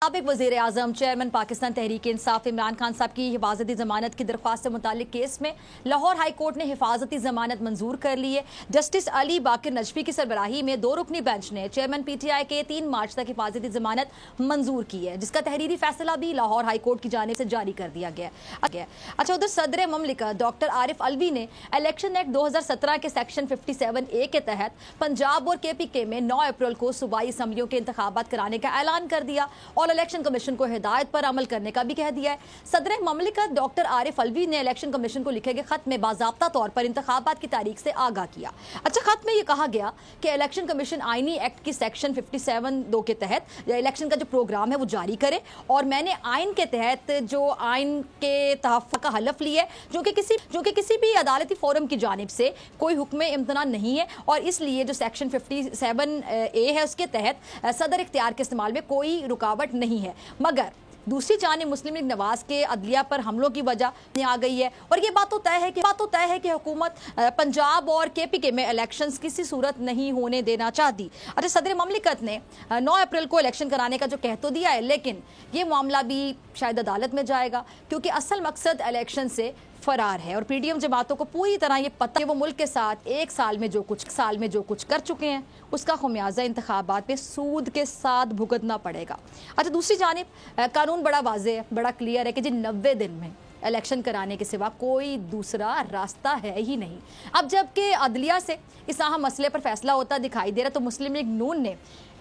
साबिक वज़ीर आज़म चेयरमैन पाकिस्तान तहरीक इंसाफ इमरान खान साहब की हिफाजती जमानत की दरख्वास्त से मुतालिक केस में लाहौर हाई कोर्ट ने हिफाजती जमानत मंजूर कर ली है। जस्टिस अली बाकिर नजफी की सरबराही में 2 रुकनी बेंच ने चेयरमैन PTI के 3 मार्च तक हिफाजती जमानत मंजूर की है, जिसका तहरीरी फैसला भी लाहौर हाई कोर्ट की जानिब से जारी कर दिया गया। अच्छा, उधर सदर ममलिकत डॉक्टर आरिफ अलवी ने इलेक्शन एक्ट 2017 के सेक्शन 57A के तहत पंजाब और KPK में 9 अप्रैल को सूबाई असम्बलियों के इंतखाबात कराने का ऐलान कर दिया और इलेक्शन कमीशन को हिदायत पर अमल करने का भी कह दिया है। सदर ममलिकत डॉक्टर आरिफ अलवी ने इलेक्शन कमीशन को लिखे गए खत में बाज़ाब्ता तौर पर इंतखाबात की तारीख से आगाह किया। अच्छा, खत में यह कहा गया कि इलेक्शन कमीशन आईनी एक्ट की सेक्शन 57(2) के तहत इलेक्शन का जो प्रोग्राम है वो जारी करे और मैंने आइन के तहत जो आइन के तहफ़्फ़ुज़ का हलफ लिया है, जो कि किसी भी अदालती फोरम की जानिब से कोई हुक्म इम्तना नहीं है और इसलिए जो सेक्शन 57A है उसके तहत सदर इख्तियार के इस्तेमाल में कोई रुकावट नहीं है। मगर दूसरी जानिब मुस्लिम लीग नवाज के अदलिया पर हमलों की वजह आ गई है और ये बात तो तय है कि हुकूमत पंजाब और KPK में इलेक्शंस किसी सूरत नहीं होने देना चाहती। अच्छा, सदर ममलिकत ने 9 अप्रैल को इलेक्शन कराने का जो कह तो दिया है, लेकिन ये मामला भी शायद अदालत में जाएगा क्योंकि असल मकसद इलेक्शन से फरार है और PDM जमातों को पूरी तरह ये पता है वो मुल्क के साथ एक साल में जो कुछ कर चुके हैं उसका खुमियाजा इंतखाबात में सूद के साथ भुगतना पड़ेगा। अच्छा, दूसरी जानिब कानून बड़ा वाज़ेह है, बड़ा क्लियर है कि जिन 90 दिन में इलेक्शन कराने के सिवा कोई दूसरा रास्ता है ही नहीं। अब जबकि अदलिया से इस अहम मसले पर फैसला होता दिखाई दे रहा तो मुस्लिम लीग नून ने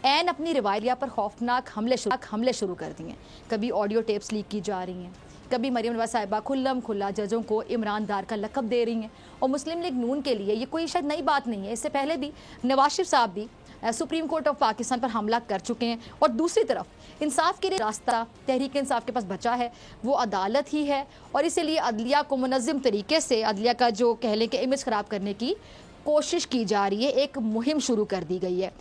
ऐन अपनी रिवायतिया पर खौफनाक हमले शुरू कर दिए। कभी ऑडियो टेप्स लीक की जा रही हैं, कभी मरियम नवाज साहिबा खुल्लम खुल्ला जजों को इमरान दार का लक़ब दे रही हैं और मुस्लिम लीग नून के लिए ये कोई शायद नई बात नहीं है। इससे पहले भी नवाज शरीफ साहब भी सुप्रीम कोर्ट ऑफ पाकिस्तान पर हमला कर चुके हैं और दूसरी तरफ इंसाफ के लिए रास्ता तहरीक इंसाफ के पास बचा है वो अदालत ही है और इसीलिए अदलिया को मुनज़्ज़म तरीके से अदलिया का जो कह लें कि इमेज ख़राब करने की कोशिश की जा रही है। एक मुहिम शुरू कर दी गई है।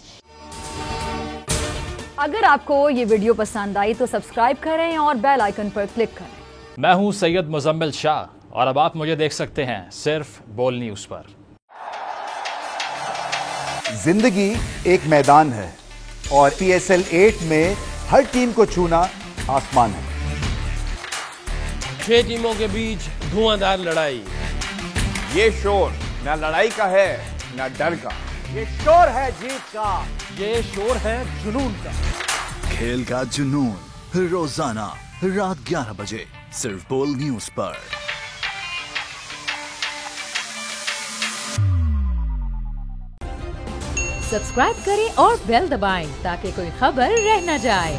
अगर आपको ये वीडियो पसंद आई तो सब्सक्राइब करें और बेल आइकन पर क्लिक करें। मैं हूं सैयद मुजम्मिल शाह और अब आप मुझे देख सकते हैं सिर्फ बोल न्यूज़ पर। जिंदगी एक मैदान है और PSL 8 में हर टीम को छूना आसमान है। 6 टीमों के बीच धुआंधार लड़ाई। ये शोर ना लड़ाई का है ना डर का, ये शोर है जीत का, ये शोर है जुनून का। खेल का जुनून रोजाना रात 11 बजे सिर्फ बोल न्यूज़ पर। सब्सक्राइब करें और बेल दबाएं ताकि कोई खबर रह न जाए।